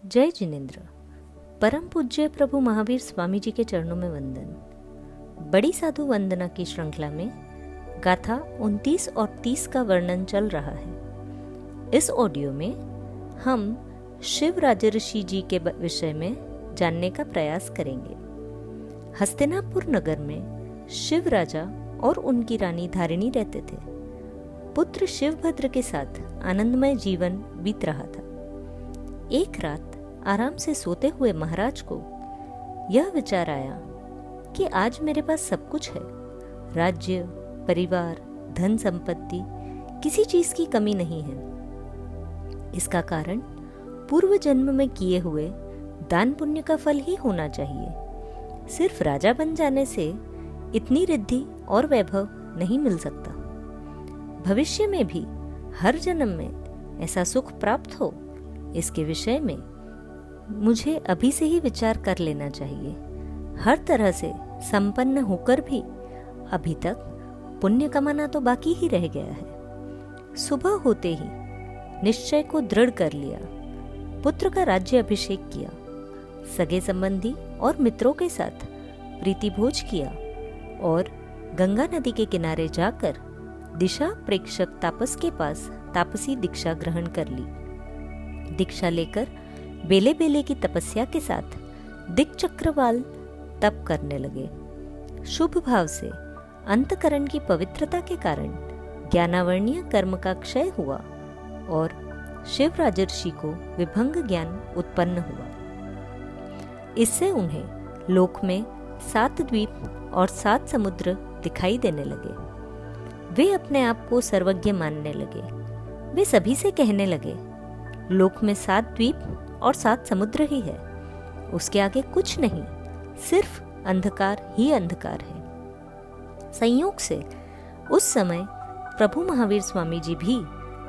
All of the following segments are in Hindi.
जय जिनेन्द्र। परम पूज्य प्रभु महावीर स्वामी जी के चरणों में वंदन। बड़ी साधु वंदना की श्रृंखला में गाथा 29 और 30 का वर्णन चल रहा है। इस ऑडियो में हम शिव राजर्षि जी के विषय में जानने का प्रयास करेंगे। हस्तिनापुर नगर में शिव राजा और उनकी रानी धारिणी रहते थे। पुत्र शिवभद्र के साथ आनंदमय जीवन बीत रहा था। एक रात आराम से सोते हुए महाराज को यह विचार आया कि आज मेरे पास सब कुछ है, राज्य, परिवार, धन संपत्ति, किसी चीज की कमी नहीं है। इसका कारण पूर्व जन्म में किए हुए दान पुण्य का फल ही होना चाहिए। सिर्फ राजा बन जाने से इतनी रिद्धि और वैभव नहीं मिल सकता। भविष्य में भी हर जन्म में ऐसा सुख प्राप्त हो, इसके विषय में मुझे अभी से ही विचार कर लेना चाहिए। हर तरह से संपन्न होकर भी अभी तक पुण्य कमाना तो बाकी ही रह गया है। सुबह होते ही निश्चय को दृढ़ कर लिया। पुत्र का राज्य अभिषेक किया। सगे संबंधी और मित्रों के साथ प्रीति भोज किया और गंगा नदी के किनारे जाकर दिशा प्रेक्षक तापस के पास तापसी दीक्षा ग्रहण कर ली। दीक्षा लेकर बेले बेले की तपस्या के साथ दिक्चक्रवाल तप करने लगे। शुभ भाव से अंतकरण की पवित्रता के कारण ज्ञानावर्णीय कर्म का क्षय हुआ और शिव राजर्षि को विभंग ज्ञान उत्पन्न हुआ। इससे उन्हें लोक में 7 द्वीप और 7 समुद्र दिखाई देने लगे। वे अपने आप को सर्वज्ञ मानने लगे। वे सभी से कहने लगे, लोक में 7 द्वीप और 7 समुद्र ही है, उसके आगे कुछ नहीं, सिर्फ अंधकार ही अंधकार है। संयोग से उस समय प्रभु महावीर स्वामी जी भी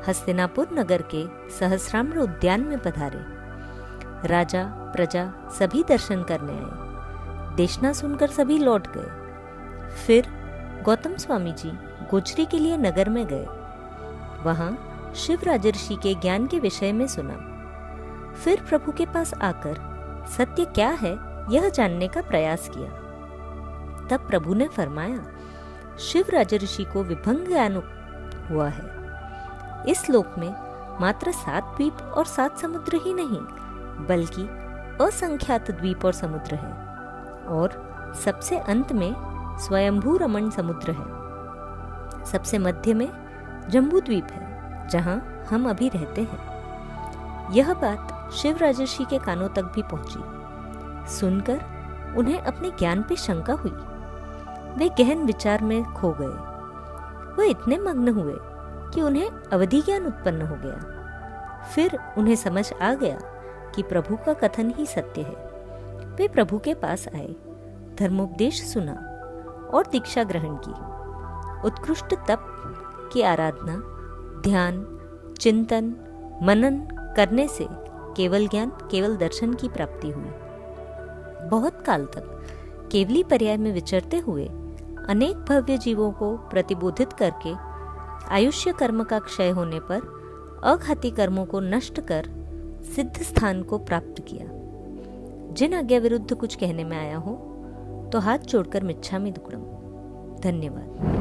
हस्तिनापुर नगर के सहस्राम्र उद्यान में पधारे। राजा प्रजा सभी दर्शन करने आए। देशना सुनकर सभी लौट गए। फिर गौतम स्वामी जी गोचरी के लिए नगर में गए। वहां शिव राजर्षि के ज्ञान के विषय में सुना। फिर प्रभु के पास आकर सत्य क्या है यह जानने का प्रयास किया। तब प्रभु ने फरमाया, शिव राजर्षि को विभंग ज्ञान हुआ है। इस लोक में मात्र 7 द्वीप और 7 समुद्र ही नहीं, बल्कि असंख्यात द्वीप और समुद्र है और सबसे अंत में स्वयंभू रमण समुद्र है। सबसे मध्य में जम्बू द्वीप है, जहां हम अभी रहते हैं। यह बात शिव राजर्षि के कानों तक भी पहुंची। सुनकर उन्हें अपने ज्ञान पे शंका हुई। वे गहन विचार में खो गए। वह इतने मग्न हुए कि उन्हें अवधि ज्ञान उत्पन्न हो गया। फिर उन्हें समझ आ गया कि प्रभु का कथन ही सत्य है। वे प्रभु के पास आए, धर्मोपदेश सुना और दीक्षा ग्रहण की। उत्कृष्ट तप की आराधना, ध्यान, चिंतन, मनन करने से केवल ज्ञान, केवल दर्शन की प्राप्ति हुई। बहुत काल तक केवली पर्याय में विचरते हुए अनेक भव्य जीवों को प्रतिबोधित करके आयुष्य कर्म का क्षय होने पर अघाती कर्मों को नष्ट कर सिद्ध स्थान को प्राप्त किया। जिन आज्ञा विरुद्ध कुछ कहने में आया हो तो हाथ जोड़कर मिच्छामि दुक्कडम। धन्यवाद।